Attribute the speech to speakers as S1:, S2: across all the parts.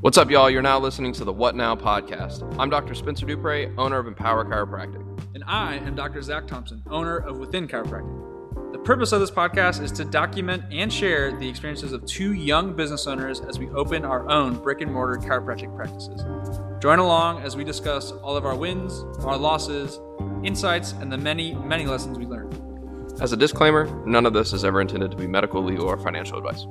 S1: What's up, y'all? You're now listening to the What Now podcast. I'm Dr. Spencer Dupre, owner of Empower Chiropractic.
S2: And I am Dr. Zach Thompson, owner of Within Chiropractic. The purpose of this podcast is to document and share the experiences of two young business owners as we open our own brick and mortar chiropractic practices. Join along as we discuss all of our wins, our losses, insights, and the many, many lessons we learned.
S1: As a disclaimer, none of this is ever intended to be medical, legal, or financial advice.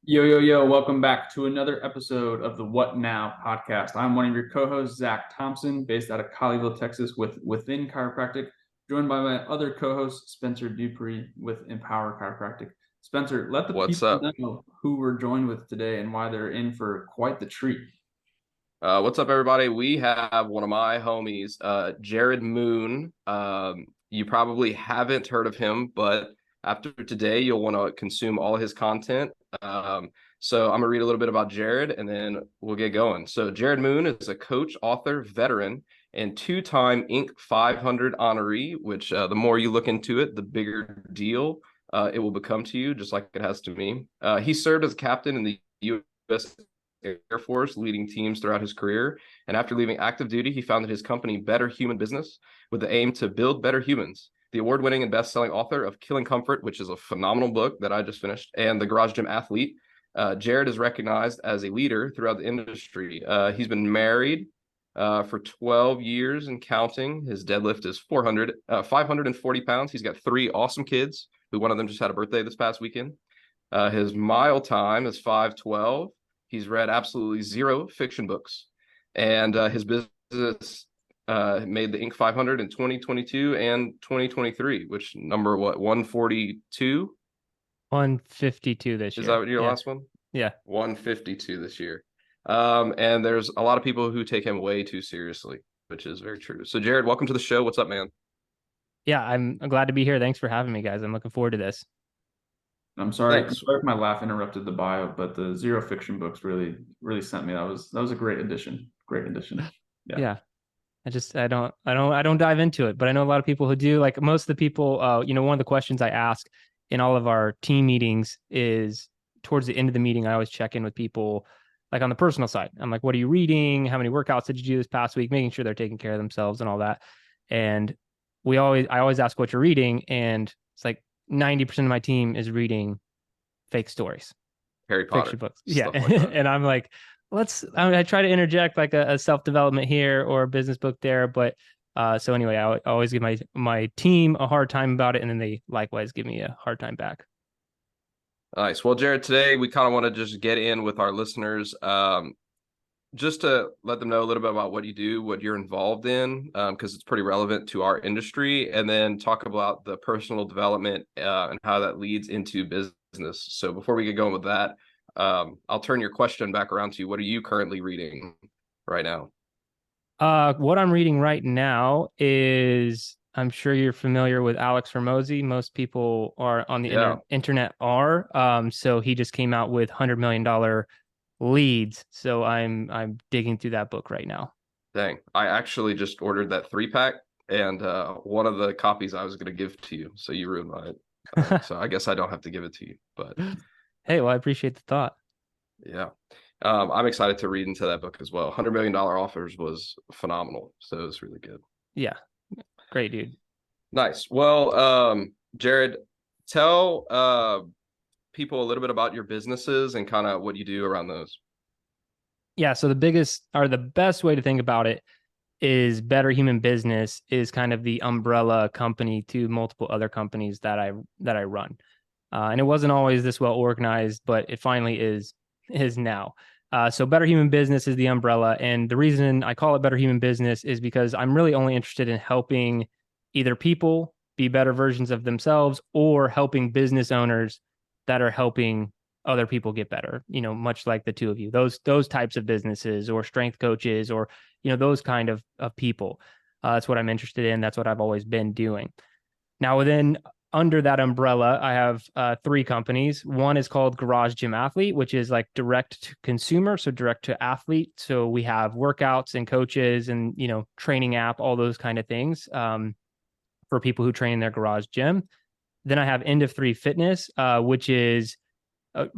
S3: Yo, welcome back to another episode of the What Now podcast. I'm one of your co-hosts, Zach Thompson, based out of Colleyville, Texas, with Within Chiropractic, joined by my other co-host, Spencer Dupre, with Empower Chiropractic. Spencer, let the people know who we're joined with today and why they're in for quite the treat.
S1: What's up, everybody? We have one of my homies, Jerred Moon. You probably haven't heard of him, but after today, you'll want to consume all of his content. So I'm going to read a little bit about Jerred, and then we'll get going. So Jerred Moon is a coach, author, veteran, and two-time Inc. 500 honoree, which the more you look into it, the bigger deal it will become to you, just like it has to me. He served as a captain in the U.S. Air Force, leading teams throughout his career. And after leaving active duty, he founded his company, Better Human Business, with the aim to build better humans. The award-winning and best-selling author of Killing Comfort, which is a phenomenal book that I just finished, and The Garage Gym Athlete, Jerred is recognized as a leader throughout the industry. He's been married for 12 years and counting. His deadlift is 540 pounds. He's got 3 awesome kids, who one of them just had a birthday this past weekend. His mile time is 5:12. He's read absolutely 0 fiction books, and his business made the Inc. 500 in 2022 and 2023, which number 142?
S4: 152 this year.
S1: Is that your last one?
S4: Yeah.
S1: 152 this year. And there's a lot of people who take him way too seriously, which is very true. So Jerred, welcome to the show. What's up, man?
S4: Yeah, I'm glad to be here. Thanks for having me, guys. I'm looking forward to this.
S3: I'm sorry if my laugh interrupted the bio, but the 0 fiction books really sent me. That was a great addition. Yeah.
S4: I don't dive into it, but I know a lot of people who do. Like most of the people, one of the questions I ask in all of our team meetings is towards the end of the meeting, I always check in with people like on the personal side. I'm like, what are you reading? How many workouts did you do this past week? Making sure they're taking care of themselves and all that. And I always ask what you're reading. And it's like 90% of my team is reading fake stories,
S1: Harry Potter
S4: fiction books. Yeah. Like and I'm like, I try to interject like a self-development here or a business book there. But so anyway, I always give my team a hard time about it. And then they likewise give me a hard time back.
S1: Nice. Well, Jerred, today we kind of want to just get in with our listeners, just to let them know a little bit about what you do, what you're involved in, because it's pretty relevant to our industry, and then talk about the personal development and how that leads into business. So before we get going with that, I'll turn your question back around to you. What are you currently reading right now?
S4: What I'm reading right now is, I'm sure you're familiar with Alex Hormozi. Most people are on the internet are. So he just came out with $100 million leads. So I'm digging through that book right now.
S1: Dang. I actually just ordered that 3-pack, and one of the copies I was going to give to you. So you ruined mine. So I guess I don't have to give it to you, but
S4: hey, well, I appreciate the thought.
S1: Yeah. I'm excited to read into that book as well. $100 million offers was phenomenal. So it was really good.
S4: Yeah. Great, dude.
S1: Nice. Well, Jerred, tell people a little bit about your businesses and kind of what you do around those.
S4: Yeah. So the best way to think about it is Better Human Business is kind of the umbrella company to multiple other companies that I run. And it wasn't always this well organized, but it finally is now. So Better Human Business is the umbrella. And the reason I call it Better Human Business is because I'm really only interested in helping either people be better versions of themselves or helping business owners that are helping other people get better, much like the two of you, those types of businesses or strength coaches or, those kind of people. That's what I'm interested in. That's what I've always been doing. Now, under that umbrella, I have 3 companies. One is called Garage Gym Athlete, which is like direct to consumer, so direct to athlete. So we have workouts and coaches and, training app, all those kind of things for people who train in their garage gym. Then I have End of 3 Fitness, which is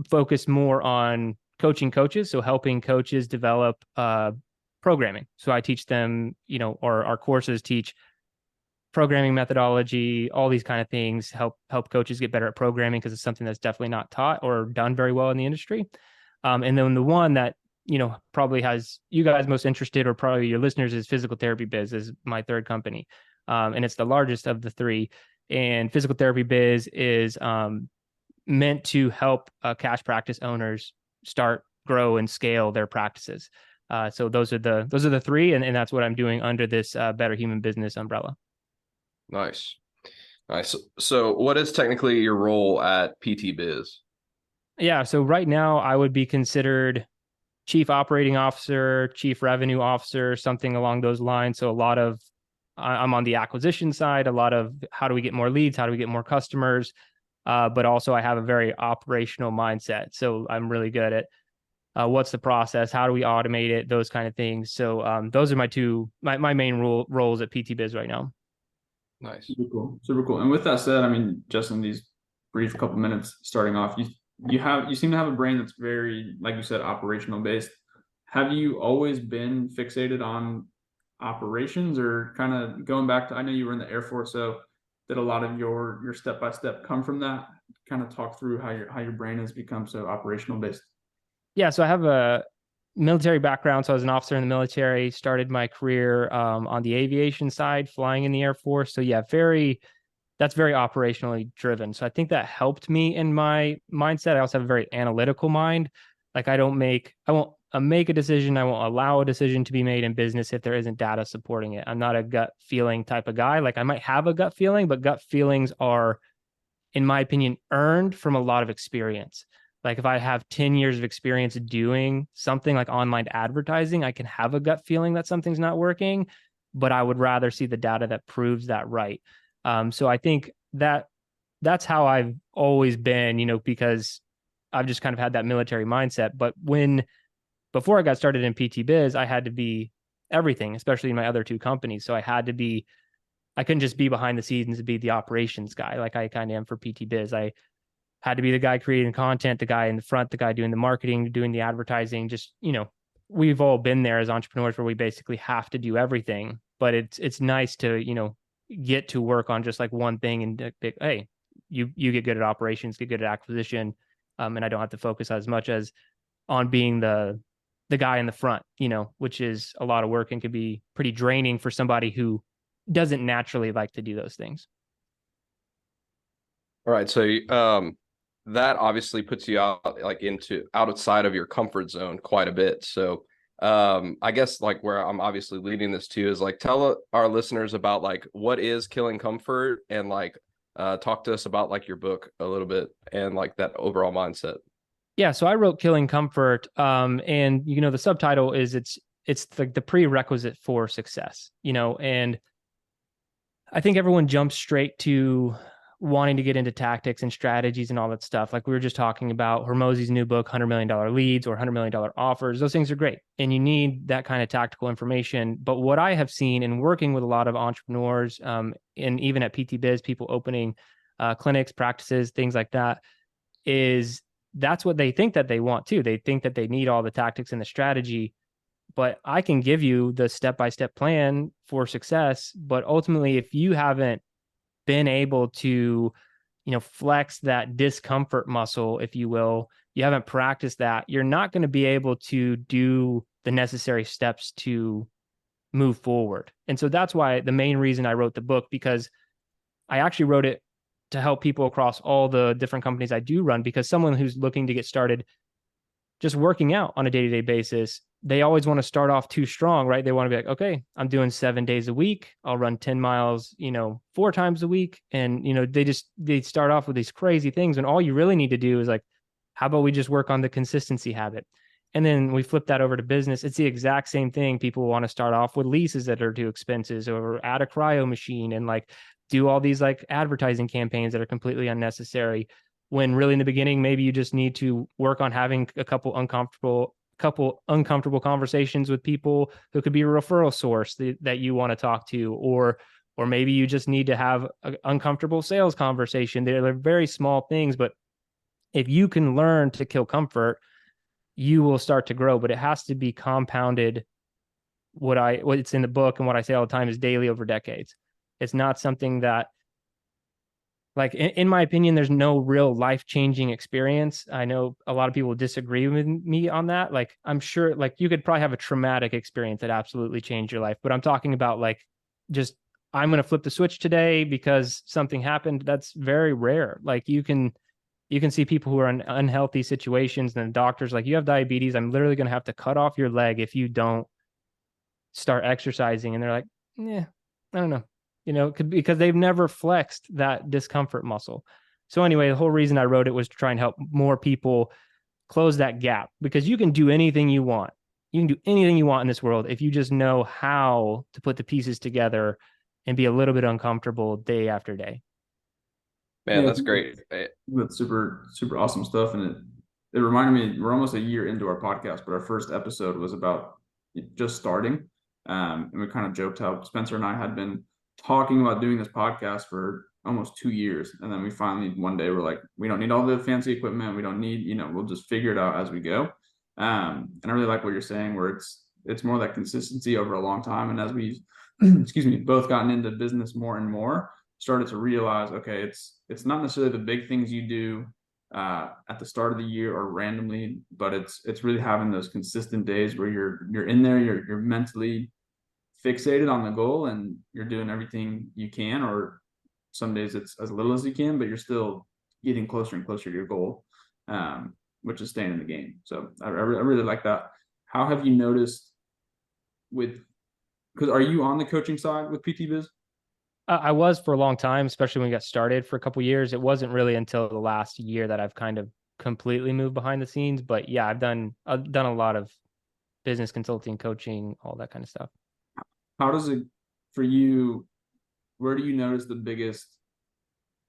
S4: focused more on coaching coaches. So helping coaches develop programming. So I teach them, or our courses teach programming methodology, all these kind of things, help coaches get better at programming, because it's something that's definitely not taught or done very well in the industry. And then the one that, probably has you guys most interested, or probably your listeners, is Physical Therapy Biz, is my third company. And it's the largest of the three. And Physical Therapy Biz is meant to help cash practice owners start, grow, and scale their practices. So those are the three, and that's what I'm doing under this Better Human Business umbrella.
S1: Nice. So what is technically your role at PT Biz?
S4: Yeah. So right now I would be considered chief operating officer, chief revenue officer, something along those lines. So I'm on the acquisition side, a lot of how do we get more leads? How do we get more customers? But also I have a very operational mindset. So I'm really good at what's the process? How do we automate it? Those kind of things. So those are my main roles at PT Biz right now.
S1: Nice.
S3: Super cool. Super cool. And with that said, I mean, just in these brief couple minutes starting off, you seem to have a brain that's very, like you said, operational based. Have you always been fixated on operations, or kind of going back to, I know you were in the Air Force, so did a lot of your step-by-step come from that? Kind of talk through how your brain has become so operational based.
S4: Yeah, so I have a military background. So I was an officer in the military, started my career on the aviation side, flying in the Air Force. So yeah, that's very operationally driven. So I think that helped me in my mindset. I also have a very analytical mind. Like I won't make a decision. I won't allow a decision to be made in business if there isn't data supporting it. I'm not a gut feeling type of guy. Like I might have a gut feeling, but gut feelings are, in my opinion, earned from a lot of experience. Like if I have 10 years of experience doing something like online advertising, I can have a gut feeling that something's not working, but I would rather see the data that proves that right. So I think that's how I've always been, because I've just kind of had that military mindset. But before I got started in PT Biz, I had to be everything, especially in my other two companies. So I couldn't just be behind the scenes and be the operations guy like I kind of am for PT Biz. I had to be the guy creating content, the guy in the front, the guy doing the marketing, doing the advertising. Just, we've all been there as entrepreneurs where we basically have to do everything. But it's nice to, get to work on just like one thing and hey, you get good at operations, get good at acquisition. And I don't have to focus as much as on being the guy in the front, which is a lot of work and could be pretty draining for somebody who doesn't naturally like to do those things.
S1: All right. So that obviously puts you outside of your comfort zone quite a bit. So I guess like where I'm obviously leading this to is like tell our listeners about like what is Killing Comfort, and like talk to us about like your book a little bit and like that overall mindset.
S4: Yeah, so I wrote Killing Comfort, and the subtitle is it's the prerequisite for success, and I think everyone jumps straight to wanting to get into tactics and strategies and all that stuff. Like we were just talking about Hormozi's new book, $100 million leads or $100 million offers. Those things are great. And you need that kind of tactical information. But what I have seen in working with a lot of entrepreneurs, and even at PT Biz, people opening clinics, practices, things like that, is that's what they think that they want too. They think that they need all the tactics and the strategy, but I can give you the step-by-step plan for success. But ultimately, if you haven't been able to, flex that discomfort muscle, if you will, you haven't practiced that, you're not going to be able to do the necessary steps to move forward. And so that's why the main reason I wrote the book, because I actually wrote it to help people across all the different companies I do run, because someone who's looking to get started just working out on a day-to-day basis, they always want to start off too strong, right? They want to be like, okay, I'm doing 7 days a week. I'll run 10 miles, 4 times a week. And, they start off with these crazy things. And all you really need to do is like, how about we just work on the consistency habit? And then we flip that over to business. It's the exact same thing. People want to start off with leases that are too expensive, or add a cryo machine and like do all these like advertising campaigns that are completely unnecessary. When really in the beginning, maybe you just need to work on having a couple uncomfortable conversations with people who could be a referral source that you want to talk to, or or maybe you just need to have an uncomfortable sales conversation. They're very small things, but if you can learn to kill comfort, you will start to grow, but it has to be compounded. What's in the book and what I say all the time is daily over decades. It's not something that, like, in my opinion, there's no real life-changing experience. I know a lot of people disagree with me on that. Like, I'm sure, like, you could probably have a traumatic experience that absolutely changed your life, but I'm talking about, like, just, I'm going to flip the switch today because something happened. That's very rare. Like, you can see people who are in unhealthy situations, and the doctor's like, you have diabetes. I'm literally going to have to cut off your leg if you don't start exercising. And they're like, yeah, I don't know, because they've never flexed that discomfort muscle. So anyway, the whole reason I wrote it was to try and help more people close that gap, because you can do anything you want. You can do anything you want in this world if you just know how to put the pieces together and be a little bit uncomfortable day after day.
S1: Man, that's great.
S3: That's super, super awesome stuff. And it reminded me, we're almost a year into our podcast, but our first episode was about just starting. And we kind of joked how Spencer and I had been talking about doing this podcast for almost 2 years. And then we finally, one day, we're like, we don't need all the fancy equipment. We don't need, we'll just figure it out as we go. And I really like what you're saying, where it's more that consistency over a long time. And as we, both gotten into business more and more, started to realize, okay, it's not necessarily the big things you do at the start of the year or randomly, but it's really having those consistent days where you're in there, you're mentally fixated on the goal, and you're doing everything you can, or some days it's as little as you can, but you're still getting closer and closer to your goal, which is staying in the game. So I really like that. How have you noticed because are you on the coaching side with PT Biz?
S4: I was for a long time, especially when we got started for a couple of years. It wasn't really until the last year that I've kind of completely moved behind the scenes. But yeah, I've done a lot of business consulting, coaching, all that kind of stuff.
S3: How does it for you? Where do you notice the biggest,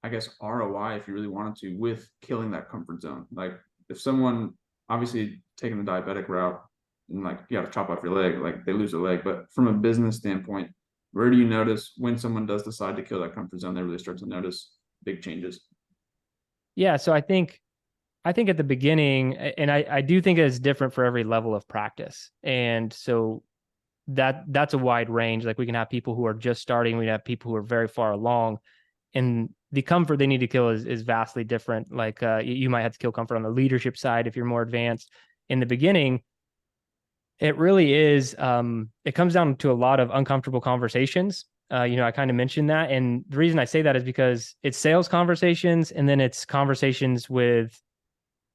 S3: I guess, ROI, if you really wanted to, with killing that comfort zone? Like, if someone obviously taking the diabetic route and like you got to chop off your leg, like they lose a leg, but from a business standpoint, where do you notice when someone does decide to kill that comfort zone, they really start to notice big changes?
S4: Yeah, so I think at the beginning, and I do think it's different for every level of practice, and so that's a wide range. Like, we can have people who are just starting, we have people who are very far along, and the comfort they need to kill is vastly different. Like, you might have to kill comfort on the leadership side if you're more advanced. In the beginning, it really is, it comes down to a lot of uncomfortable conversations. I kind of mentioned that. And the reason I say that is because it's sales conversations, and then it's conversations with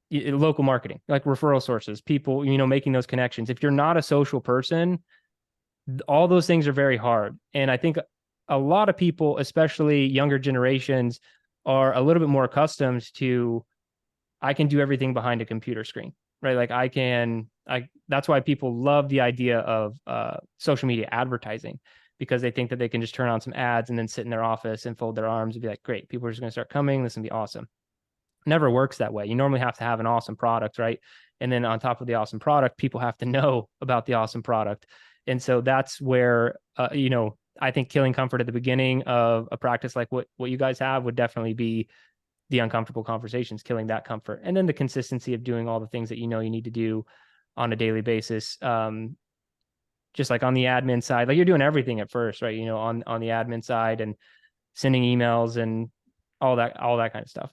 S4: local marketing, like referral sources, people, making those connections. If you're not a social person, all those things are very hard. And I think a lot of people, especially younger generations, are a little bit more accustomed to, I can do everything behind a computer screen, right? Like, that's why people love the idea of social media advertising, because they think that they can just turn on some ads and then sit in their office and fold their arms and be like, great, people are just going to start coming. This is going to be awesome. Never works that way. You normally have to have an awesome product, right? And then on top of the awesome product, people have to know about the awesome product. And so that's where, I think killing comfort at the beginning of a practice like what you guys have would definitely be the uncomfortable conversations, killing that comfort. And then the consistency of doing all the things that you need to do on a daily basis. Just like on the admin side, like, you're doing everything at first, right? On the admin side, and sending emails and all that kind of stuff.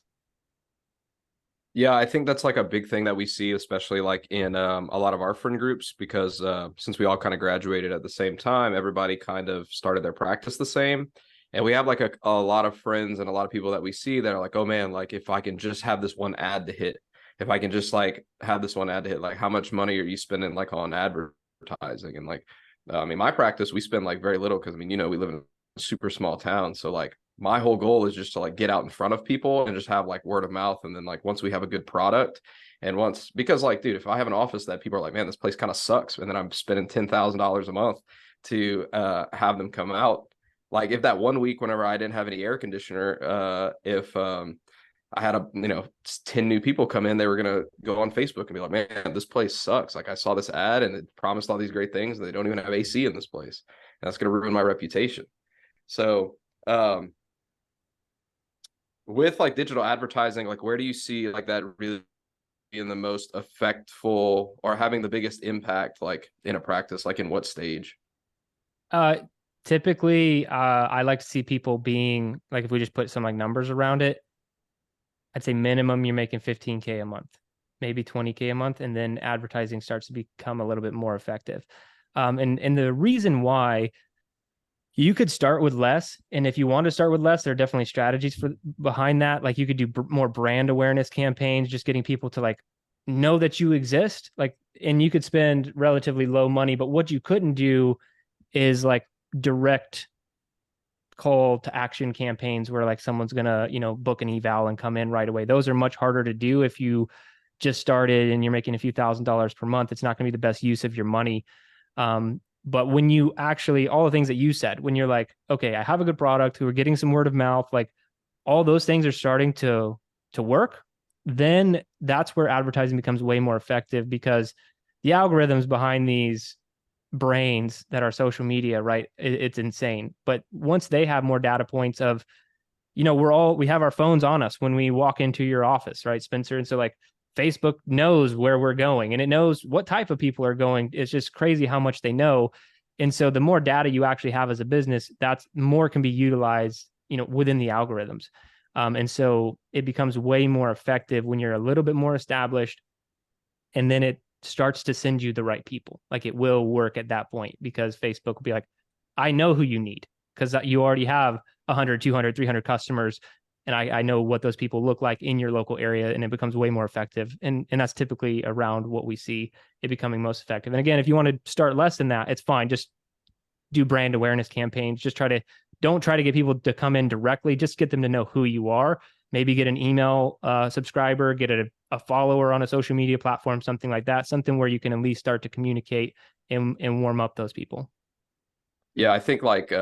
S1: Yeah, I think that's like a big thing that we see, especially like in a lot of our friend groups, because since we all kind of graduated at the same time, everybody kind of started their practice the same. And we have like a lot of friends and a lot of people that we see that are like, oh man, like, if I can just have this one ad to hit, if I can just like have this one ad to hit, like, how much money are you spending like on advertising? And like, in my practice, we spend like very little, because we live in a super small town. So like, my whole goal is just to like get out in front of people and just have like word of mouth. And then like, once we have a good product, and because like, dude, if I have an office that people are like, man, this place kind of sucks, and then I'm spending $10,000 a month to have them come out. Like, if that one week, whenever I didn't have any air conditioner, if I had 10 new people come in, they were going to go on Facebook and be like, man, this place sucks. Like, I saw this ad and it promised all these great things, and they don't even have AC in this place. And that's going to ruin my reputation. So, um, with like digital advertising, like where do you see like that really being the most effectful or having the biggest impact, like in a practice, like in what stage?
S4: Uh, Typically, I like to see people being like, if we just put some like numbers around it, I'd say minimum you're making 15K a month, maybe 20K a month, and then advertising starts to become a little bit more effective. And the reason why, you could start with less, and if you want to start with less, there are definitely strategies for behind that. Like you could do more brand awareness campaigns, just getting people to like know that you exist. Like, and you could spend relatively low money, but what you couldn't do is like direct call to action campaigns where like someone's gonna book an eval and come in right away. Those are much harder to do if you just started and you're making a few $1,000s per month. It's not going to be the best use of your money. But when you actually, all the things that you said, when you're like, okay, I have a good product, we're getting some word of mouth, like all those things are starting to work, then that's where advertising becomes way more effective, because the algorithms behind these brains that are social media, right? It's insane. But once they have more data points of, we have our phones on us when we walk into your office, right, Spencer? And so like Facebook knows where we're going and it knows what type of people are going. It's just crazy how much they know. And so the more data you actually have as a business, that's more can be utilized, within the algorithms. And so it becomes way more effective when you're a little bit more established, and then it starts to send you the right people. Like it will work at that point, because Facebook will be like, I know who you need, because you already have 100, 200, 300 customers. And I know what those people look like in your local area, and it becomes way more effective. And that's typically around what we see it becoming most effective. And again, if you want to start less than that, it's fine. Just do brand awareness campaigns. Don't try to get people to come in directly. Just get them to know who you are. Maybe get an email subscriber, get a follower on a social media platform, something like that, something where you can at least start to communicate and warm up those people.
S1: Yeah, I think like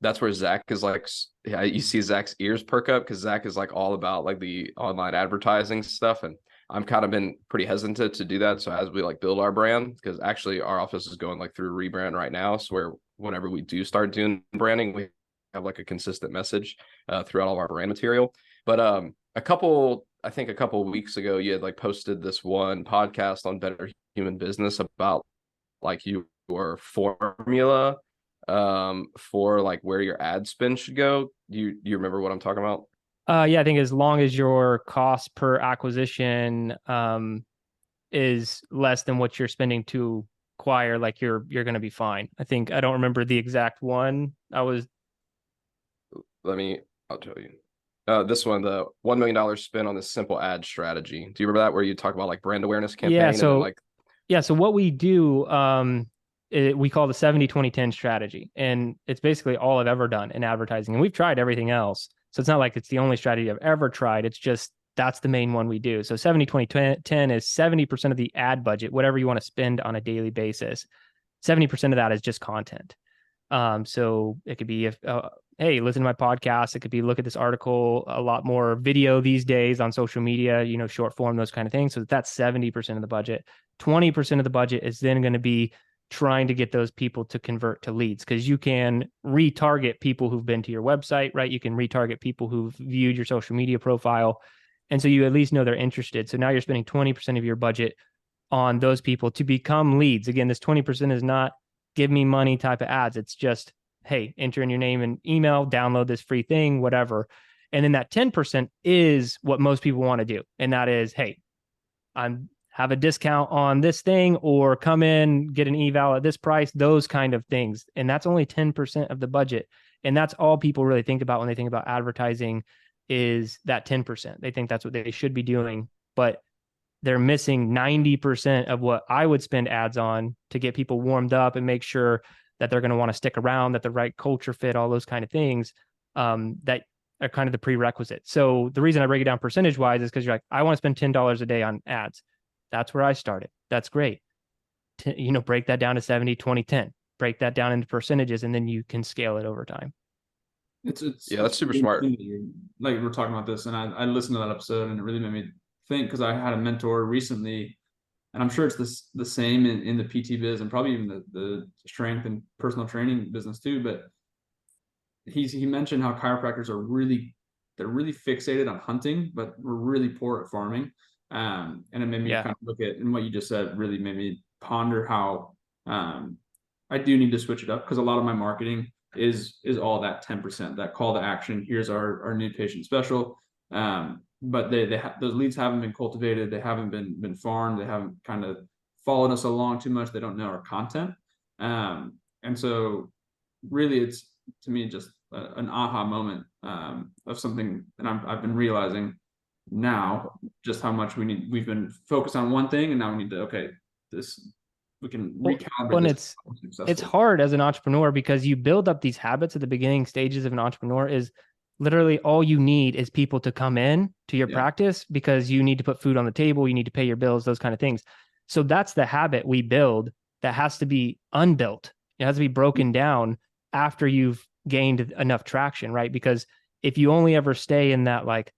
S1: that's where Zach is like, yeah, you see Zach's ears perk up because Zach is like all about like the online advertising stuff, and I'm kind of been pretty hesitant to do that. So as we like build our brand, because actually our office is going like through a rebrand right now, so where whenever we do start doing branding, we have like a consistent message throughout all of our brand material. But I think a couple of weeks ago, you had like posted this one podcast on Better Human Business about like your formula for like where your ad spend should go. You remember what I'm talking about?
S4: Yeah, I think as long as your cost per acquisition is less than what you're spending to acquire, like you're going to be fine. I don't remember the exact one.
S1: I'll tell you. This one, the $1 million spent on this simple ad strategy. Do you remember that, where you talk about like brand awareness campaign?
S4: Yeah.
S1: And then like,
S4: so what we do, we call the 70-20-10 strategy. And it's basically all I've ever done in advertising. And we've tried everything else. So it's not like it's the only strategy I've ever tried. It's just, that's the main one we do. So 70-20-10 is 70% of the ad budget, whatever you want to spend on a daily basis. 70% of that is just content. So it could be hey, listen to my podcast. It could be look at this article, a lot more video these days on social media, short form, those kind of things. So that's 70% of the budget. 20% of the budget is then going to be trying to get those people to convert to leads, because you can retarget people who've been to your website, right? You can retarget people who've viewed your social media profile. And so you at least know they're interested. So now you're spending 20% of your budget on those people to become leads. Again, this 20% is not give me money type of ads. It's just, hey, enter in your name and email, download this free thing, whatever. And then that 10% is what most people want to do. And that is, hey, have a discount on this thing, or come in, get an eval at this price, those kind of things. And that's only 10% of the budget. And that's all people really think about when they think about advertising, is that 10%. They think that's what they should be doing, but they're missing 90% of what I would spend ads on to get people warmed up and make sure that they're going to want to stick around, that the right culture fit, all those kind of things that are kind of the prerequisite. So the reason I break it down percentage wise is because you're like, I want to spend $10 a day on ads. That's where I started. That's great. Break that down to 70-20-10, break that down into percentages, and then you can scale it over time.
S3: It's
S1: yeah, that's super smart.
S3: Like we're talking about this, and I listened to that episode, and it really made me think, because I had a mentor recently, and I'm sure it's the same in the PT biz, and probably even the strength and personal training business too. But he mentioned how chiropractors are they're really fixated on hunting, but we're really poor at farming. And it made me kind of look at, and what you just said really made me ponder how I do need to switch it up, because a lot of my marketing is all that 10%, that call to action. Here's our new patient special. But those leads haven't been cultivated. They haven't been farmed. They haven't kind of followed us along too much. They don't know our content. And so really it's, to me, just an aha moment of something. And I've been realizing now just how much we've been focused on one thing, and now we need to, we can recalibrate.
S4: And it's hard as an entrepreneur, because you build up these habits at the beginning stages of an entrepreneur. Is literally all you need is people to come in to your practice, because you need to put food on the table, you need to pay your bills, those kind of things. So that's the habit we build that has to be unbuilt. It has to be broken down after you've gained enough traction, right? Because if you only ever stay in that, like,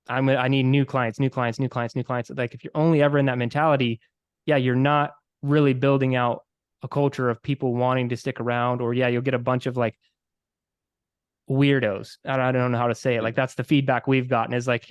S4: I need new clients. Like, if you're only ever in that mentality, you're not really building out a culture of people wanting to stick around. Or you'll get a bunch of like weirdos. I don't know how to say it. Like, that's the feedback we've gotten, is like,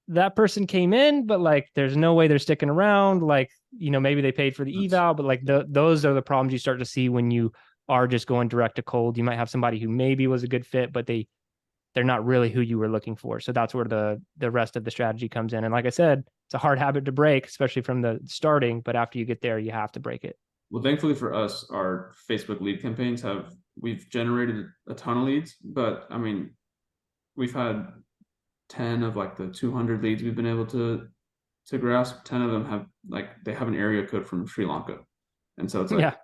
S4: that person came in, but like, there's no way they're sticking around. Like, maybe they paid for the eval, but like those are the problems you start to see when you are just going direct to cold. You might have somebody who maybe was a good fit, but they're not really who you were looking for. So that's where the rest of the strategy comes in. And like I said, it's a hard habit to break, especially from the starting, but after you get there, you have to break it.
S3: Well, thankfully for us, our Facebook lead campaigns we've generated a ton of leads, but I mean, we've had 10 of like the 200 leads we've been able to grasp. 10 of them they have an area code from Sri Lanka. And so it's like,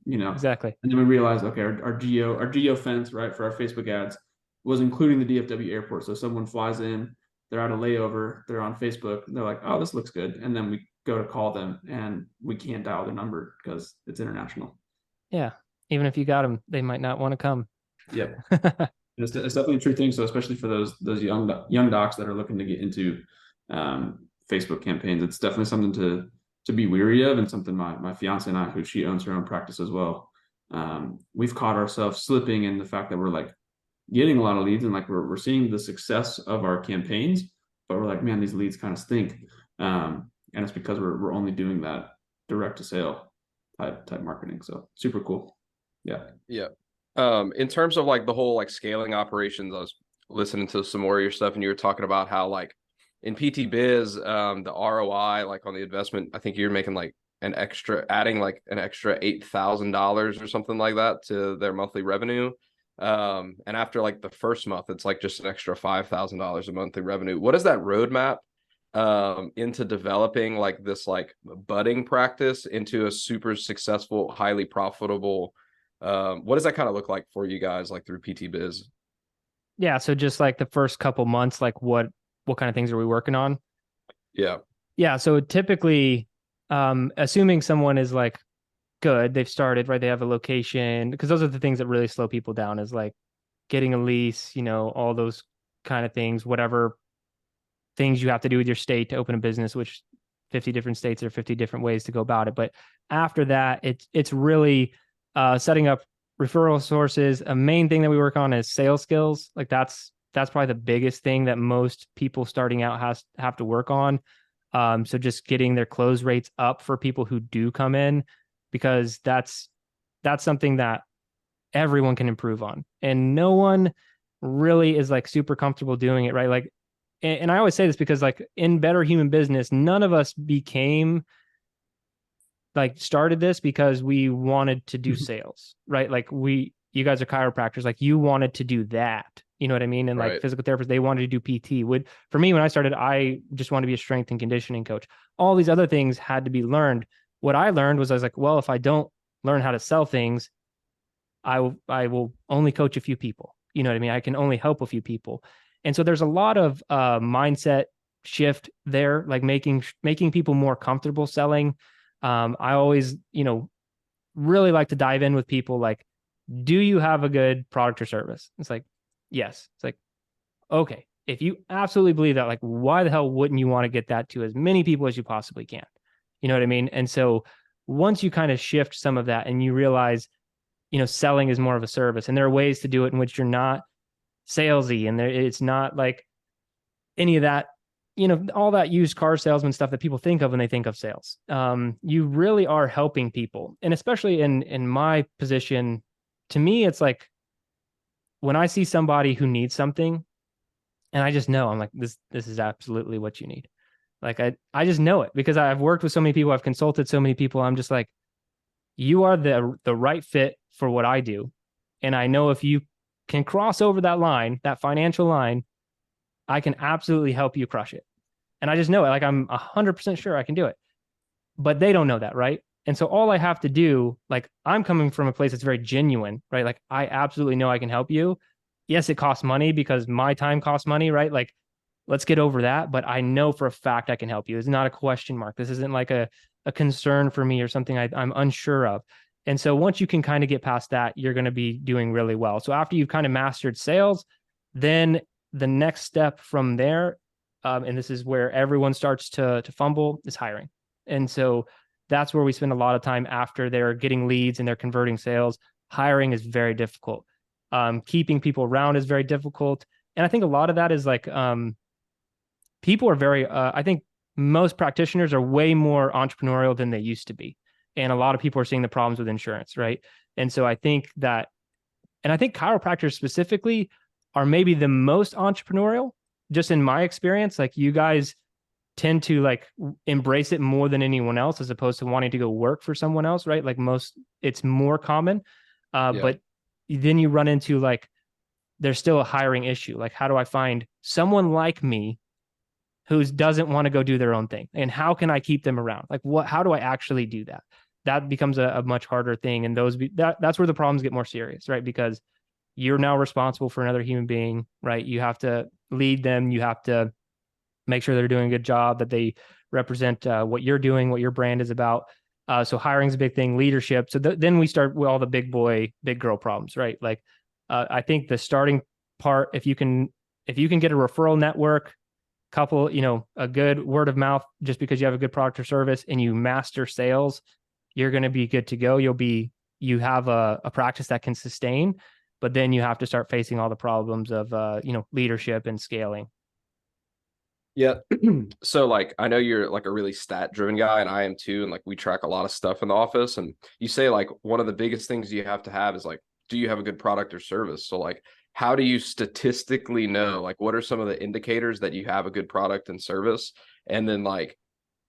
S4: exactly.
S3: And then we realized, okay, our geo fence, right, for our Facebook ads was including the DFW airport. So someone flies in, they're at a layover, they're on Facebook, they're like, oh, this looks good. And then we go to call them and we can't dial their number because it's international.
S4: Yeah. Even if you got them, they might not want to come.
S3: Yep. It's definitely a true thing. So especially for those young docs that are looking to get into Facebook campaigns, it's definitely something to be weary of, and something my fiance and I, who she owns her own practice as well, we've caught ourselves slipping in the fact that we're like getting a lot of leads, and like we're seeing the success of our campaigns, but we're like, man, these leads kind of stink. And it's because we're only doing that direct to sale type marketing. So super cool. Yeah.
S1: Yeah. In terms of like the whole like scaling operations, I was listening to some more of your stuff, and you were talking about how like in PT Biz, the ROI, like on the investment, I think you're making like adding like an extra $8,000 or something like that to their monthly revenue. And after like the first month, it's like just an extra $5,000 a monthly revenue. What is that roadmap into developing like this like budding practice into a super successful, highly profitable? What does that kind of look like for you guys, like through PT Biz?
S4: Yeah. So just like the first couple months, like what kind of things are we working on?
S1: Yeah.
S4: Yeah. So typically, assuming someone is like good, they've started, right? They have a location, because those are the things that really slow people down, is like getting a lease, all those kind of things, whatever things you have to do with your state to open a business, which 50 different states, there are 50 different ways to go about it. But after that, it's really setting up referral sources. A main thing that we work on is sales skills. Like that's probably the biggest thing that most people starting out have to work on. So just getting their close rates up for people who do come in, because that's something that everyone can improve on, and no one really is like super comfortable doing it, right? Like, and I always say this because like in Better Human Business, none of us started this because we wanted to do sales, right? Like you guys are chiropractors, like you wanted to do that. You know what I mean? And like physical therapists, they wanted to do PT. For me, when I started, I just wanted to be a strength and conditioning coach. All these other things had to be learned. What I learned was, I was like, well, if I don't learn how to sell things, I will only coach a few people. You know what I mean? I can only help a few people. And so there's a lot of mindset shift there, like making people more comfortable selling. I always, really like to dive in with people like, do you have a good product or service? It's like, yes. It's like, okay, if you absolutely believe that, like, why the hell wouldn't you want to get that to as many people as you possibly can? You know what I mean? And so once you kind of shift some of that and you realize, selling is more of a service, and there are ways to do it in which you're not salesy, and it's not like any of that, all that used car salesman stuff that people think of when they think of sales. You really are helping people. And especially in my position, to me, it's like when I see somebody who needs something and I just know, I'm like, this is absolutely what you need. Like, I just know it because I've worked with so many people. I've consulted so many people. I'm just like, you are the right fit for what I do. And I know if you can cross over that line, that financial line, I can absolutely help you crush it. And I just know it. Like, I'm 100% sure I can do it. But they don't know that, right? And so all I have to do, like, I'm coming from a place that's very genuine, right? Like, I absolutely know I can help you. Yes, it costs money because my time costs money, right? Like, let's get over that. But I know for a fact I can help you. It's not a question mark. This isn't like a concern for me or something I'm unsure of. And so once you can kind of get past that, you're going to be doing really well. So after you've kind of mastered sales, then the next step from there, and this is where everyone starts to fumble, is hiring. And so that's where we spend a lot of time after they're getting leads and they're converting sales. Hiring is very difficult. Keeping people around is very difficult. And I think a lot of that is like, people are very, I think most practitioners are way more entrepreneurial than they used to be. And a lot of people are seeing the problems with insurance, right? And so I think that, and I think chiropractors specifically are maybe the most entrepreneurial, just in my experience. Like, you guys tend to like embrace it more than anyone else, as opposed to wanting to go work for someone else, right? Like, it's more common. But then you run into like, there's still a hiring issue. Like, how do I find someone like me who doesn't want to go do their own thing? And how can I keep them around? Like, how do I actually do that? That becomes a much harder thing. And that's where the problems get more serious, right? Because you're now responsible for another human being, right? You have to lead them. You have to make sure they're doing a good job, that they represent what you're doing, what your brand is about. So hiring is a big thing, leadership. So then we start with all the big boy, big girl problems, right? Like, I think the starting part, if you can get a referral network, couple, a good word of mouth, just because you have a good product or service, and you master sales, you're going to be good to go. You have a practice that can sustain, but then you have to start facing all the problems of, leadership and scaling.
S1: Yeah. So like, I know you're like a really stat driven guy, and I am too. And like, we track a lot of stuff in the office, and you say like one of the biggest things you have to have is like, do you have a good product or service? So like, how do you statistically know, like, what are some of the indicators that you have a good product and service? And then like,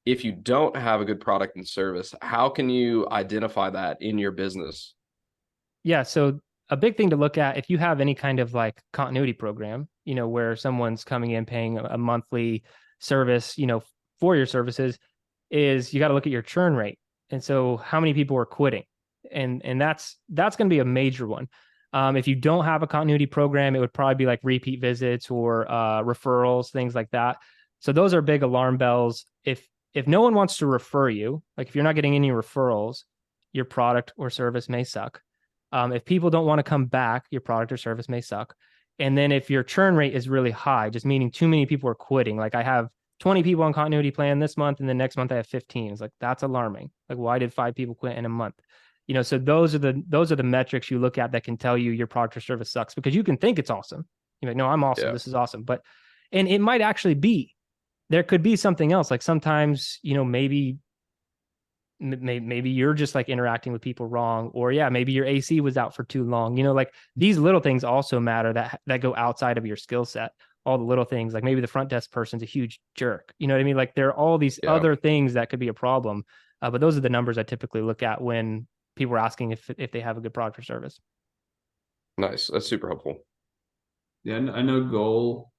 S1: if you don't have a good product and service, how can you identify that in your business?
S4: Yeah. So a big thing to look at, if you have any kind of like continuity program, where someone's coming in paying a monthly service, for your services, is you got to look at your churn rate. And so how many people are quitting? And that's going to be a major one. If you don't have a continuity program, it would probably be like repeat visits or referrals, things like that. So those are big alarm bells. If no one wants to refer you, like if you're not getting any referrals, your product or service may suck. If people don't want to come back, your product or service may suck. And then if your churn rate is really high, just meaning too many people are quitting, like I have 20 people on continuity plan this month, and the next month I have 15. It's like, that's alarming. Like, why did 5 people quit in a month? So those are the metrics you look at that can tell you your product or service sucks, because you can think it's awesome. You're like, no, I'm awesome. Yeah. This is awesome. And it might actually be, there could be something else. Like sometimes, maybe you're just like interacting with people wrong, or maybe your AC was out for too long. Like these little things also matter that go outside of your skill set. All the little things, like maybe the front desk person's a huge jerk. You know what I mean? Like there are all these other things that could be a problem. But those are the numbers I typically look at when people are asking if they have a good product or service.
S1: Nice. That's super helpful.
S3: Yeah, I know goal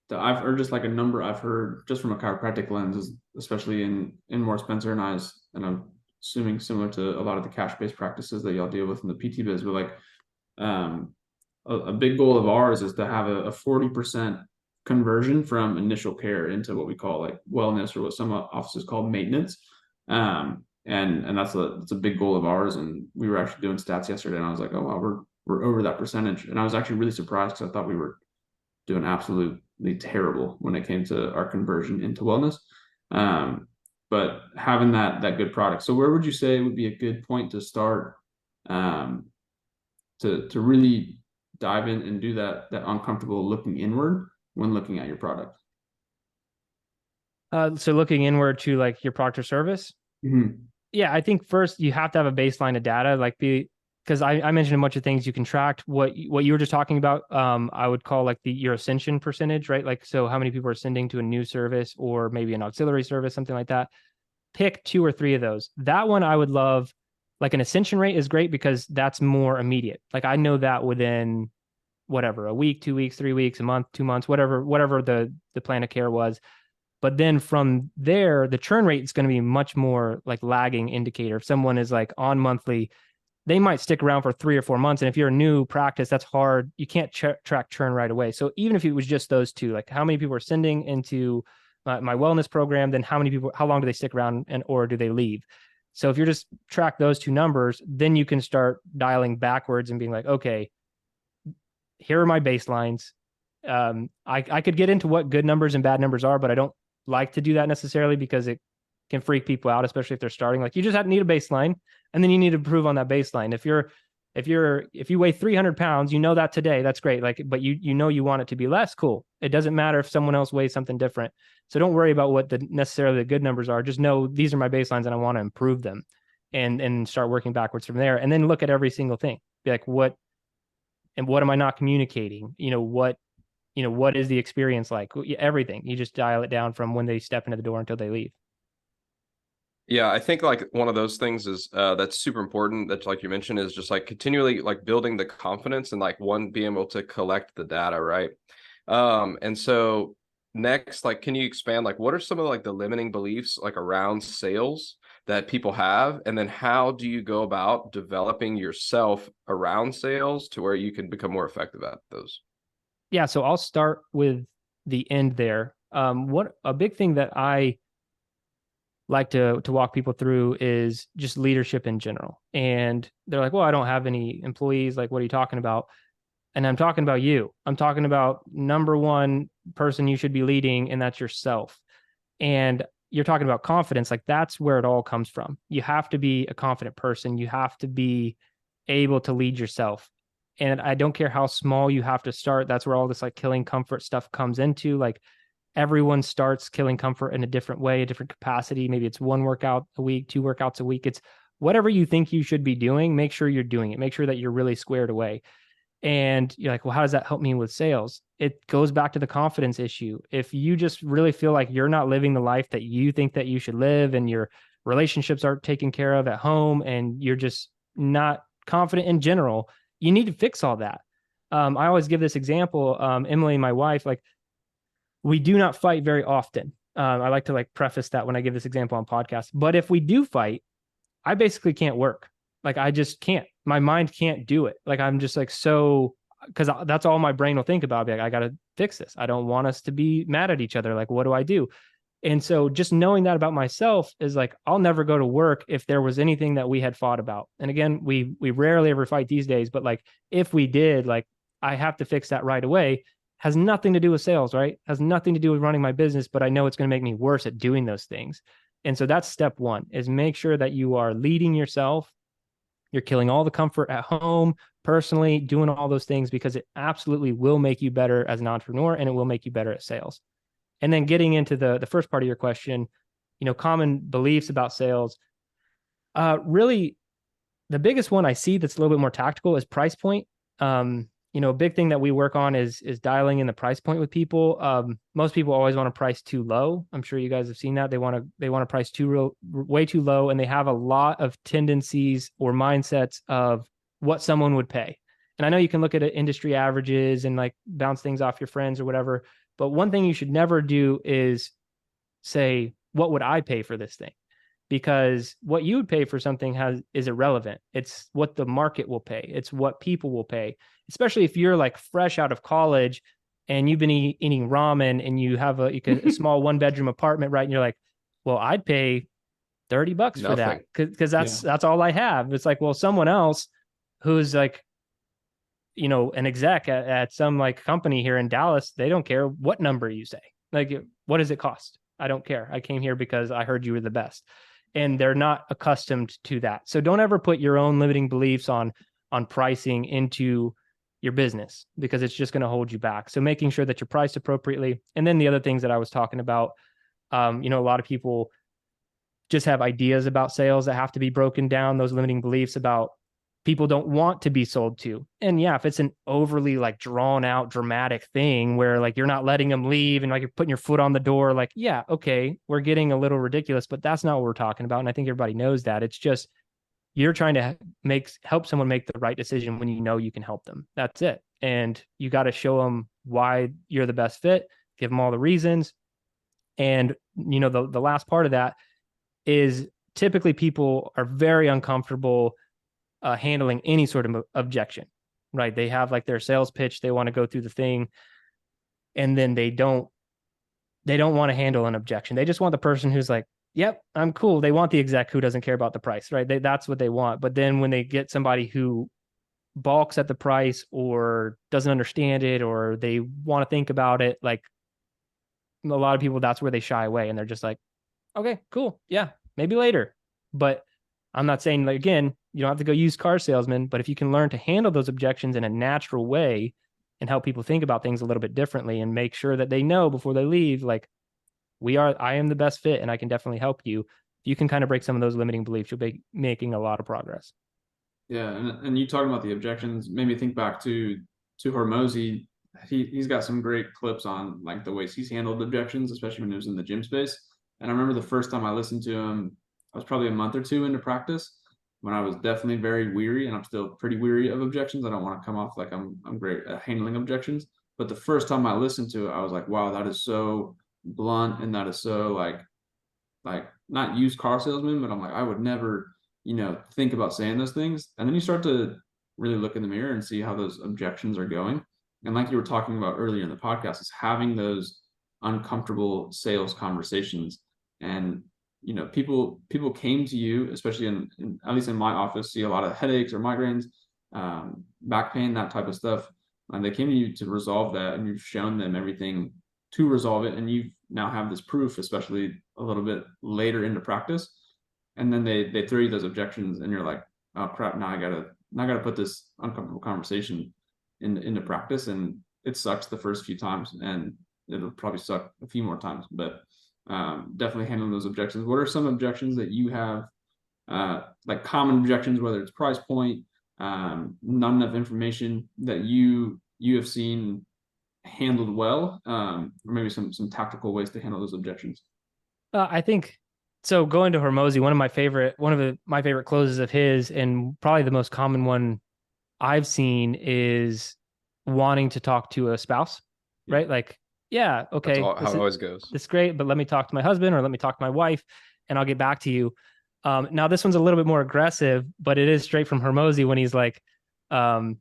S3: that I've heard, just like a number I've heard just from a chiropractic lens, is especially in more Spencer and I's, and I'm assuming similar to a lot of the cash-based practices that y'all deal with in the PT biz, but like a big goal of ours is to have a 40% conversion from initial care into what we call like wellness, or what some offices call maintenance. And that's a big goal of ours. And we were actually doing stats yesterday, and I was like, oh wow, we're over that percentage. And I was actually really surprised, because I thought we were doing absolutely terrible when it came to our conversion into wellness. But having that good product. So where would you say would be a good point to start to really dive in and do that uncomfortable looking inward when looking at your product?
S4: So looking inward to like your product or service.
S3: Mm-hmm.
S4: Yeah, I think first you have to have a baseline of data, like because I mentioned a bunch of things you can track. What you were just talking about, I would call like your ascension percentage, right? Like, so how many people are ascending to a new service or maybe an auxiliary service, something like that. Pick 2 or 3 of those. That one I would love. Like an ascension rate is great because that's more immediate. Like I know that within whatever, a week, 2 weeks, 3 weeks, a month, 2 months, whatever the plan of care was. But then from there, the churn rate is going to be much more like lagging indicator. If someone is like on monthly, they might stick around for 3 or 4 months. And if you're a new practice, that's hard. You can't track churn right away. So even if it was just those 2, like how many people are sending into my wellness program, then how long do they stick around or do they leave? So if you're just track those 2 numbers, then you can start dialing backwards and being like, okay, here are my baselines. I could get into what good numbers and bad numbers are, but I don't like to do that necessarily because it can freak people out, especially if they're starting. Like you just need a baseline, and then you need to improve on that baseline. If you weigh 300 pounds, you know that today, that's great. Like, but you know you want it to be less, cool. It doesn't matter if someone else weighs something different. So don't worry about what necessarily the good numbers are. Just know these are my baselines and I want to improve them, and start working backwards from there. And then look at every single thing. Be like, what am I not communicating? What is the experience like? Everything. You just dial it down from when they step into the door until they leave.
S1: Yeah, I think like one of those things is that's super important, that like you mentioned, is just like continually like building the confidence and like being able to collect the data, right? And so next, like, can you expand, like, what are some of like the limiting beliefs like around sales that people have, and then how do you go about developing yourself around sales to where you can become more effective at those?
S4: Yeah, so I'll start with the end there. What a big thing that I like to walk people through is just leadership in general. And they're like, well, I don't have any employees. Like, what are you talking about? And I'm talking about you. I'm talking about number one person you should be leading, and that's yourself. And you're talking about confidence. Like that's where it all comes from. You have to be a confident person. You have to be able to lead yourself. And I don't care how small you have to start. That's where all this like killing comfort stuff comes into. Like everyone starts killing comfort in a different way, a different capacity. Maybe it's 1 workout a week, 2 workouts a week. It's whatever you think you should be doing. Make sure you're doing it. Make sure that you're really squared away. And you're like, well, how does that help me with sales? It goes back to the confidence issue. If you just really feel like you're not living the life that you think that you should live, and your relationships aren't taken care of at home, and you're just not confident in general, you need to fix all that. I always give this example. Emily, my wife, like we do not fight very often. I like to like preface that when I give this example on podcasts. But if we do fight, I basically can't work. Like I just can't. My mind can't do it. Like I'm just like because that's all my brain will think about. I'll be like, I got to fix this. I don't want us to be mad at each other. Like, what do I do? And so just knowing that about myself is like, I'll never go to work if there was anything that we had fought about. And again, we rarely ever fight these days, but like if we did, like I have to fix that right away. Has nothing to do with sales, right? Has nothing to do with running my business, but I know it's going to make me worse at doing those things. And so that's step 1, is make sure that you are leading yourself. You're killing all the comfort at home, personally, doing all those things, because it absolutely will make you better as an entrepreneur, and it will make you better at sales. And then getting into the first part of your question, common beliefs about sales. Really, the biggest one I see that's a little bit more tactical is price point. A big thing that we work on is dialing in the price point with people. Most people always want to price too low. I'm sure you guys have seen that. They want to price way too low, and they have a lot of tendencies or mindsets of what someone would pay. And I know you can look at industry averages and like bounce things off your friends or whatever. But one thing you should never do is say, what would I pay for this thing? Because what you would pay for something is irrelevant. It's what the market will pay. It's what people will pay, especially if you're like fresh out of college and you've been eating ramen and you have a small 1-bedroom apartment, right? And you're like, well, I'd pay $30 for that because that's all I have. It's like, well, someone else who's like, an exec at some like company here in Dallas, they don't care what number you say. Like, what does it cost? I don't care. I came here because I heard you were the best. And they're not accustomed to that. So don't ever put your own limiting beliefs on on pricing into your business, because it's just going to hold you back. So making sure that you're priced appropriately. And then the other things that I was talking about, a lot of people just have ideas about sales that have to be broken down, those limiting beliefs about people don't want to be sold to. And yeah, if it's an overly like drawn out dramatic thing where like you're not letting them leave and like you're putting your foot on the door, like, yeah, okay, we're getting a little ridiculous, but that's not what we're talking about. And I think everybody knows that. It's just, you're trying to help someone make the right decision when you know you can help them. That's it. And you got to show them why you're the best fit, give them all the reasons. And, the last part of that is typically people are very uncomfortable handling any sort of objection, right? They have like their sales pitch, they want to go through the thing, and then they don't want to handle an objection. They just want the person who's like, yep, I'm cool. They want the exec who doesn't care about the price, right? That's what they want. But then when they get somebody who balks at the price or doesn't understand it, or they want to think about it, like a lot of people, that's where they shy away and they're just like, okay, cool. Yeah, maybe later. But I'm not saying, like, again, you don't have to go use car salesman, but if you can learn to handle those objections in a natural way and help people think about things a little bit differently and make sure that they know before they leave, like, I am the best fit and I can definitely help you. If you can kind of break some of those limiting beliefs, you'll be making a lot of progress.
S3: Yeah. And you talking about the objections made me think back to Hormozy. He's got some great clips on like the ways he's handled objections, especially when he was in the gym space. And I remember the first time I listened to him, I was probably a month or two into practice when I was definitely very weary, and I'm still pretty weary of objections. I don't want to come off like I'm great at handling objections. But the first time I listened to it, I was like, wow, that is so blunt, and that is so like not used car salesman, but I'm like, I would never think about saying those things. And then you start to really look in the mirror and see how those objections are going. And like you were talking about earlier in the podcast, is having those uncomfortable sales conversations. And people came to you, especially in at least in my office, see a lot of headaches or migraines, back pain, that type of stuff, and they came to you to resolve that, and you've shown them everything to resolve it, and you now have this proof, especially a little bit later into practice. And then they throw you those objections, and you're like, oh crap, now I gotta put this uncomfortable conversation into practice. And it sucks the first few times, and it'll probably suck a few more times, but definitely handling those objections. What are some objections that you have, like common objections, whether it's price point, not enough information, that you have seen handled well, or maybe some tactical ways to handle those objections?
S4: I think so. Going to Hormozy, one of my favorite closes of his, and probably the most common one I've seen, is wanting to talk to a spouse, right? Like, yeah, okay,
S1: that's how it always goes.
S4: This is great, but let me talk to my husband or let me talk to my wife, and I'll get back to you. Now this one's a little bit more aggressive, but it is straight from Hormozy when he's like, how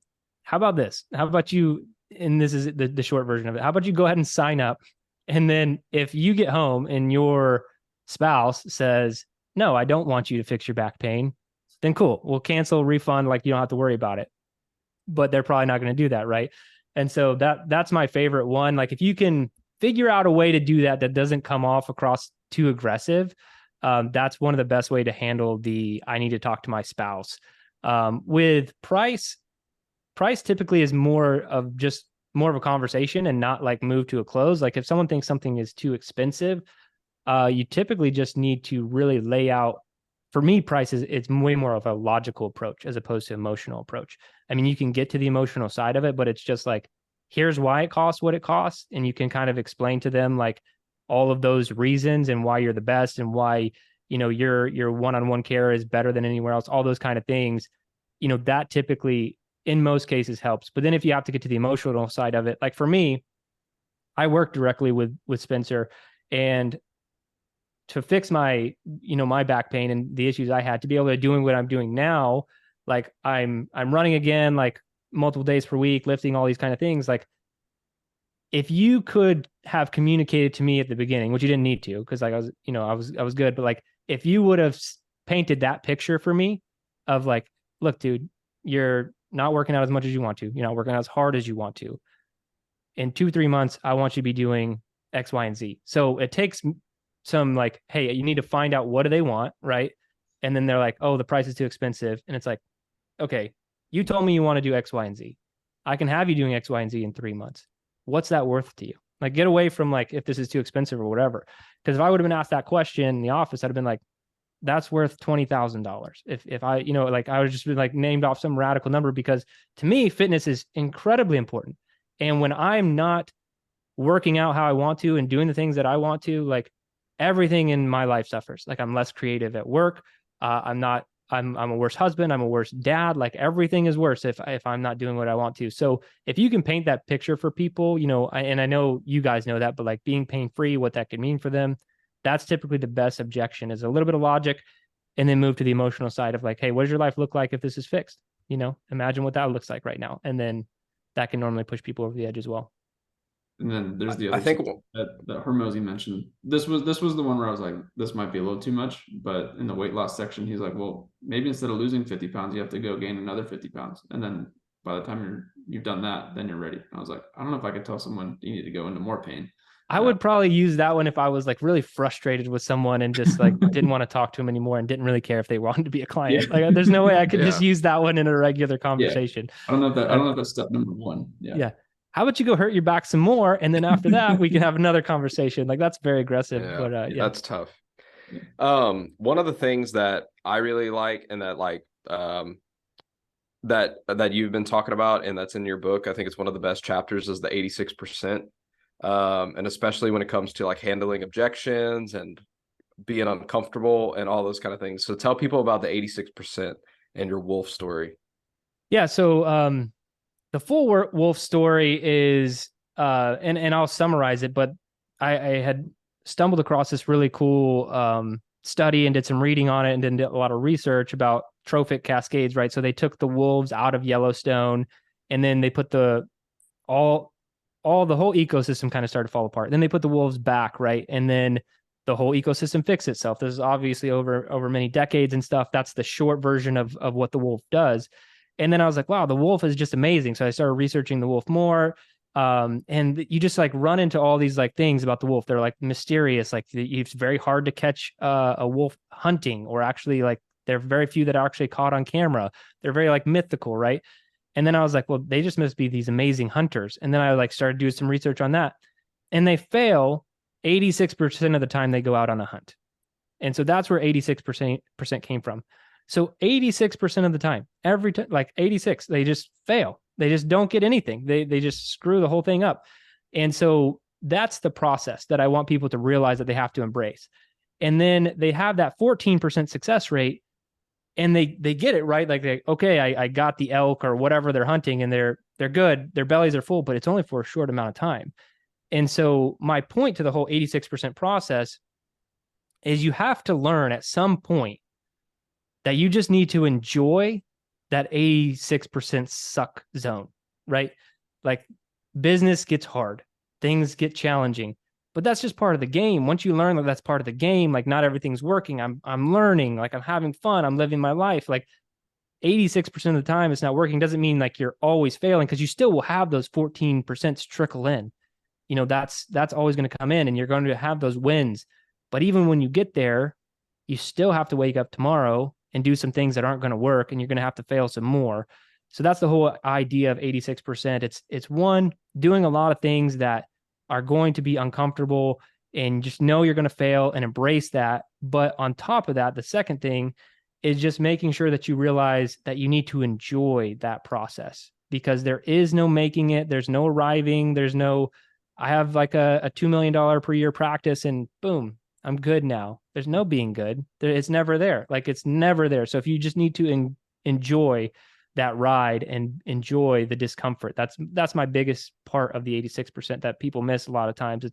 S4: about this? How about you? And this is the short version of it. How about you go ahead and sign up? And then if you get home and your spouse says, no, I don't want you to fix your back pain, then cool, we'll cancel, refund, like you don't have to worry about it. But they're probably not going to do that, right? And so that's my favorite one. Like if you can figure out a way to do that doesn't come off across too aggressive, that's one of the best way to handle I need to talk to my spouse. With price typically is more of a conversation and not like move to a close. Like if someone thinks something is too expensive, you typically just need to really lay out. For me, price it's way more of a logical approach as opposed to emotional approach. I mean, you can get to the emotional side of it, but it's just like, here's why it costs what it costs. And you can kind of explain to them like all of those reasons and why you're the best and why, your one-on-one care is better than anywhere else, all those kind of things. That typically in most cases helps. But then if you have to get to the emotional side of it, like for me, I work directly with Spencer, and to fix my back pain and the issues I had, to be able to doing what I'm doing now, like I'm running again, like multiple days per week, lifting, all these kind of things. Like if you could have communicated to me at the beginning, which you didn't need to, because like I was good, but like if you would have painted that picture for me of like, look, dude, you're not working out as much as you want to, you're not working out as hard as you want to. In 2-3 months, I want you to be doing X, Y, and Z. So it takes some like, hey, you need to find out what do they want, right? And then they're like, oh, the price is too expensive. And it's like, okay, you told me you want to do X, Y, and Z. I can have you doing X, Y, and Z in 3 months. What's that worth to you? Like, get away from like, if this is too expensive or whatever. Because if I would have been asked that question in the office, I'd have been like, that's worth $20,000. If I, like I would just be like named off some radical number, because to me, fitness is incredibly important. And when I'm not working out how I want to and doing the things that I want to, like everything in my life suffers. Like I'm less creative at work. I'm a worse husband. I'm a worse dad. Like everything is worse if I'm not doing what I want to. So if you can paint that picture for people, and I know you guys know that, but like being pain-free, what that could mean for them, that's typically the best objection, is a little bit of logic and then move to the emotional side of like, hey, what does your life look like if this is fixed? Imagine what that looks like right now. And then that can normally push people over the edge as well.
S3: And then there's the other that Hormozy mentioned. This was the one where I was like, this might be a little too much. But in the weight loss section, he's like, well, maybe instead of losing 50 pounds, you have to go gain another 50 pounds. And then by the time you've done that, then you're ready. And I was like, I don't know if I could tell someone you need to go into more pain.
S4: I would probably use that one if I was like really frustrated with someone and just like didn't want to talk to him anymore and didn't really care if they wanted to be a client. Like there's no way I could just use that one in a regular conversation.
S3: I don't know if that's step number one.
S4: Yeah. How about you go hurt your back some more, and then after that we can have another conversation? Like that's very aggressive. But
S1: that's tough. One of the things that I really like, and that like that you've been talking about, and that's in your book, I think it's one of the best chapters, is the 86%. And especially when it comes to like handling objections and being uncomfortable and all those kind of things. So tell people about the 86% and your wolf story.
S4: Yeah. So the full wolf story is, and I'll summarize it, but I had stumbled across this really cool study and did some reading on it and did a lot of research about trophic cascades, right? So they took the wolves out of Yellowstone, and then they put the whole ecosystem kind of started to fall apart. Then they put the wolves back, right? And then the whole ecosystem fixed itself. This is obviously over many decades and stuff. That's the short version of what the wolf does. And then I was like, wow, the wolf is just amazing. So I started researching the wolf more. And you just like run into all these like things about the wolf. They're like mysterious. Like it's very hard to catch a wolf hunting, or actually like there are very few that are actually caught on camera. They're very like mythical, right? And then I was like, well, they just must be these amazing hunters. And then I like started doing some research on that, and they fail 86% of the time they go out on a hunt. And so that's where 86% came from. So 86% of the time, every time, like 86, they just fail. They just don't get anything. They just screw the whole thing up. And so that's the process that I want people to realize that they have to embrace. And then they have that 14% success rate, and they get it right. Like I got the elk or whatever they're hunting, and they're good. Their bellies are full, but it's only for a short amount of time. And so my point to the whole 86% process is you have to learn at some point that you just need to enjoy that 86% suck zone, right? Like business gets hard, things get challenging, but that's just part of the game. Once you learn that that's part of the game, like not everything's working. I'm learning, like I'm having fun, I'm living my life. Like 86% of the time it's not working doesn't mean like you're always failing, because you still will have those 14% trickle in. That's always going to come in, and you're going to have those wins. But even when you get there, you still have to wake up tomorrow and do some things that aren't going to work, and you're going to have to fail some more. So that's the whole idea of 86%. It's one, doing a lot of things that are going to be uncomfortable, and just know you're going to fail and embrace that. But on top of that, the second thing is just making sure that you realize that you need to enjoy that process, because there is no making it. There's no arriving. There's no, I have like a $2 million per year practice and boom, I'm good now. There's no being good. It's never there. Like it's never there. So if you just need to enjoy that ride and enjoy the discomfort, that's my biggest part of the 86% that people miss a lot of times.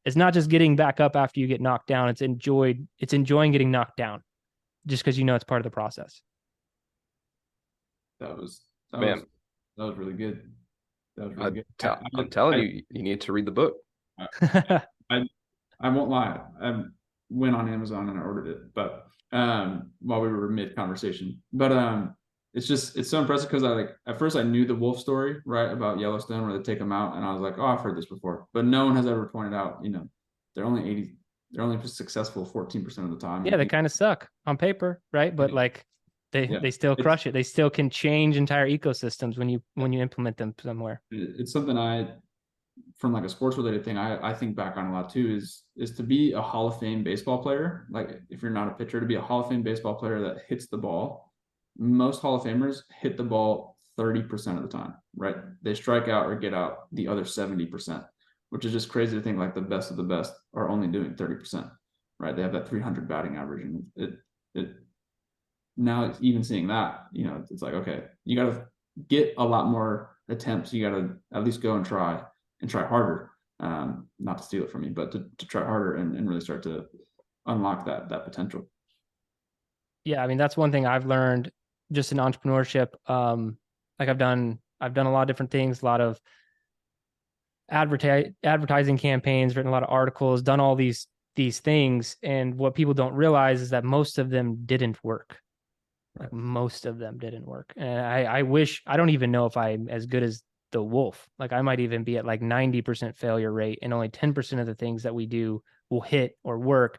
S4: It's not just getting back up after you get knocked down. It's enjoying getting knocked down, just because it's part of the process.
S3: That was really good. That was really good.
S1: I'm telling you, you need to read the book.
S3: I won't lie. I went on Amazon and I ordered it, but while we were mid conversation, but it's so impressive, because at first I knew the wolf story, right, about Yellowstone where they take them out, and I was like, oh, I've heard this before, but no one has ever pointed out, they're only successful 14% of the time.
S4: Yeah, they kind of suck on paper, right? But like They still crush it. They still can change entire ecosystems when you implement them somewhere.
S3: It's something from like a sports related thing, I think back on a lot too, is to be a Hall of Fame baseball player. Like if you're not a pitcher, to be a Hall of Fame baseball player that hits the ball, most Hall of Famers hit the ball 30% of the time, right? They strike out or get out the other 70%, which is just crazy to think like the best of the best are only doing 30%, right? They have that 300 batting average, and it now even seeing that, it's like, okay, you got to get a lot more attempts. You got to at least go and try harder. Not to steal it from you, but to try harder and really start to unlock that potential.
S4: Yeah, I mean, that's one thing I've learned just in entrepreneurship. Like I've done a lot of different things, a lot of advertising campaigns, written a lot of articles, done all these things. And what people don't realize is that most of them didn't work. Like most of them didn't work. And I wish, I don't even know if I'm as good as the wolf. Like I might even be at like 90% failure rate, and only 10% of the things that we do will hit or work.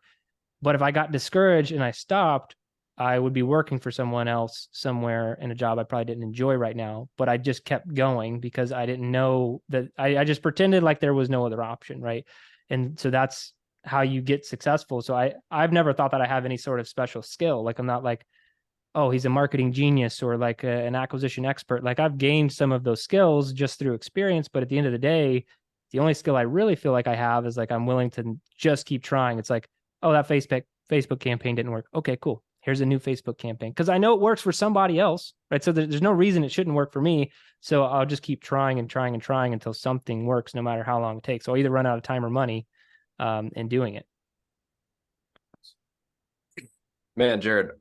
S4: But if I got discouraged and I stopped, I would be working for someone else somewhere in a job I probably didn't enjoy right now, but I just kept going because I didn't know that I just pretended like there was no other option. Right. And so that's how you get successful. So I've never thought that I have any sort of special skill. Like I'm not like, oh, he's a marketing genius or like an acquisition expert. Like I've gained some of those skills just through experience. But at the end of the day, the only skill I really feel like I have is like, I'm willing to just keep trying. It's like, oh, that Facebook campaign didn't work. Okay, cool. Here's a new Facebook campaign. Cause I know it works for somebody else, right? So there's no reason it shouldn't work for me. So I'll just keep trying and trying and trying until something works, no matter how long it takes. So I'll either run out of time or money in doing it.
S1: Man, Jerred,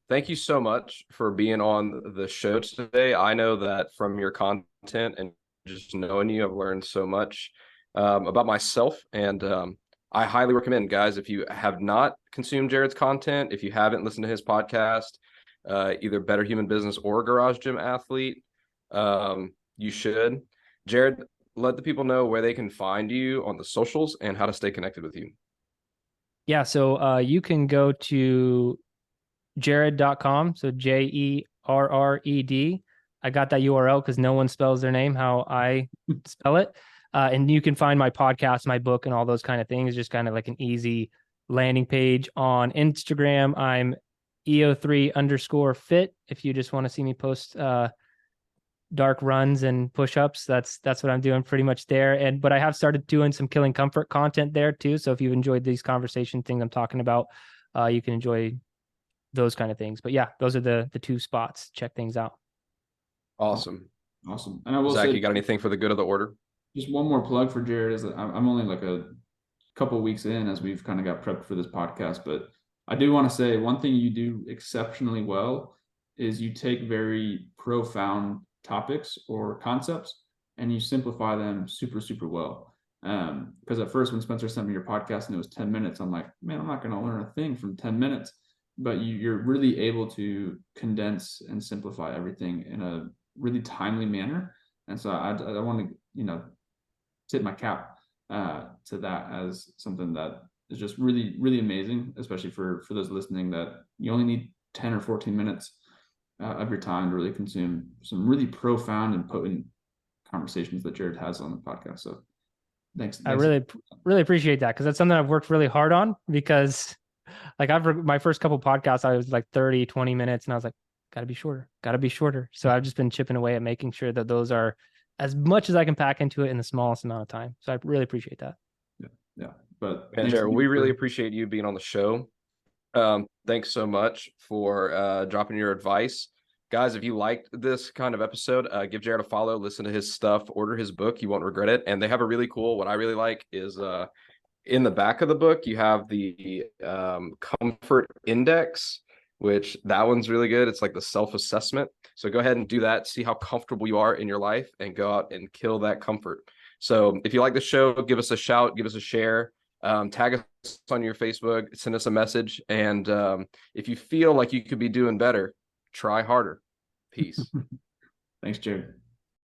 S1: thank you so much for being on the show today. I know that from your content and just knowing you, I've learned so much about myself, and I highly recommend, guys, if you have not consumed Jerred's content, if you haven't listened to his podcast, either Better Human Business or Garage Gym Athlete, you should. Jerred, let the people know where they can find you on the socials and how to stay connected with you.
S4: Yeah, so you can go to jerred.com, so JERRED. I got that URL because no one spells their name how I spell it. And you can find my podcast, my book, and all those kind of things, just kind of like an easy landing page. On Instagram, I'm EO3_fit. If you just want to see me post dark runs and push-ups, that's what I'm doing pretty much there. But I have started doing some Killing Comfort content there too. So if you've enjoyed these conversation things I'm talking about, you can enjoy those kind of things. But yeah, those are the two spots. Check things out.
S1: Awesome.
S3: And I will
S1: Zach,
S3: say,
S1: you got anything for the good of the order?
S3: Just one more plug for Jerred is that I'm only like a couple of weeks in as we've kind of got prepped for this podcast, but I do want to say one thing you do exceptionally well is you take very profound topics or concepts and you simplify them super, super well. Because at first when Spencer sent me your podcast and it was 10 minutes, I'm like, man, I'm not going to learn a thing from 10 minutes, but you're really able to condense and simplify everything in a really timely manner. And so I want to, tip my cap to that as something that is just really, really amazing, especially for those listening, that you only need 10 or 14 minutes of your time to really consume some really profound and potent conversations that Jerred has on the podcast. So thanks.
S4: I really appreciate that, because that's something I've worked really hard on, because like my first couple podcasts, I was like 30, 20 minutes and I was like, gotta be shorter. So I've just been chipping away at making sure that those are as much as I can pack into it in the smallest amount of time. So I really appreciate that.
S3: Yeah. But
S1: Jerred, we really appreciate you being on the show. Thanks so much for dropping your advice. Guys, if you liked this kind of episode, give Jerred a follow, listen to his stuff, order his book. You won't regret it. And they have a really cool, what I really like is in the back of the book, you have the comfort index, which that one's really good. It's like the self-assessment. So go ahead and do that. See how comfortable you are in your life and go out and kill that comfort. So if you like the show, give us a shout, give us a share, tag us on your Facebook, send us a message. And if you feel like you could be doing better, try harder. Peace.
S3: Thanks, Jerred.